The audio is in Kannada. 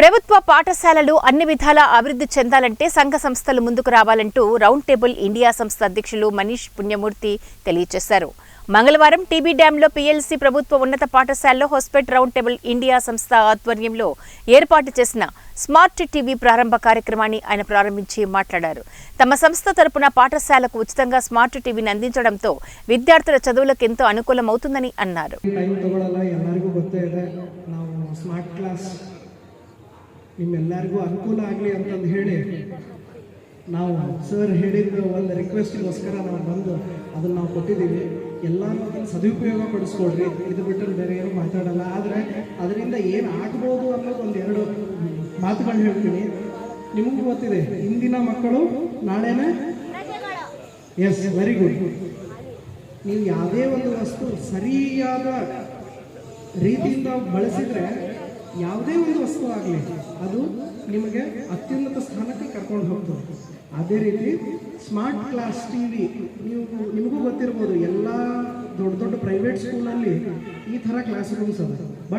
ప్రభుత్వ పాఠశాలలు అన్ని విధాలా అభివృద్ధి చెందాలంటే సంఘ సంస్థలు ముందుకు రావాలంటూ రౌండ్ టేబుల్ ఇండియా సంస్థ అధ్యక్షులు మనీష్ పుణ్యమూర్తి తెలియజేశారు. మంగళవారం టీబీ డ్యాంలో పీఎల్సీ ప్రభుత్వ ఉన్నత పాఠశాలలో హోస్పెట్ రౌండ్ టేబుల్ ఇండియా సంస్థ ఆధ్వర్యంలో ఏర్పాటు చేసిన స్మార్ట్ టీవీ ప్రారంభ కార్యక్రమాన్ని ఆయన ప్రారంభించి మాట్లాడారు. తమ సంస్థ తరపున పాఠశాలకు ఉచితంగా స్మార్ట్ టీవీని అందించడంతో విద్యార్థుల చదువులకు ఎంతో అనుకూలమవుతుందని అన్నారు. ನಿಮ್ಮೆಲ್ಲರಿಗೂ ಅನುಕೂಲ ಆಗಲಿ ಅಂತಂದು ಹೇಳಿ ನಾವು ಸರ್ ಹೇಳಿದ ಒಂದು ರಿಕ್ವೆಸ್ಟ್ಗೋಸ್ಕರ ನಾವು ಬಂದು ಅದನ್ನು ನಾವು ಕೊಟ್ಟಿದ್ದೀವಿ. ಎಲ್ಲರೂ ಅದನ್ನು ಸದುಪಯೋಗ ಪಡಿಸ್ಕೊಡ್ರಿ. ಇದು ಬಿಟ್ಟರೆ ಬೇರೆ ಏನು ಮಾತಾಡಲ್ಲ. ಆದರೆ ಅದರಿಂದ ಏನು ಆಗ್ಬೋದು ಅನ್ನೋದು ಒಂದೆರಡು ಮಾತುಗಳು ಹೇಳ್ತೀನಿ. ನಿಮಗೂ ಗೊತ್ತಿದೆ, ಇಂದಿನ ಮಕ್ಕಳು ನಾಳೆನೇ. Yes, very good. ನೀವು ಯಾವುದೇ ಒಂದು ವಸ್ತು ಸರಿಯಾದ ರೀತಿಯಿಂದ ಬಳಸಿದರೆ ಯಾವುದೇ ಒಂದು ವಸ್ತು ಆಗಲಿ ಅದು ನಿಮಗೆ ಅತ್ಯುನ್ನತ ಸ್ಥಾನಕ್ಕೆ ಕರ್ಕೊಂಡು ಹೋಗ್ತದೆ. ಅದೇ ರೀತಿ ಸ್ಮಾರ್ಟ್ ಕ್ಲಾಸ್ ಟಿವಿ ನಿಮಗೂ ಗೊತ್ತಿರ್ಬೋದು, ಎಲ್ಲ ದೊಡ್ಡ ದೊಡ್ಡ ಪ್ರೈವೇಟ್ ಸ್ಕೂಲಲ್ಲಿ ಈ ಥರ ಕ್ಲಾಸ್ ರೂಮ್ಸ್ ಅದ. ಬಟ್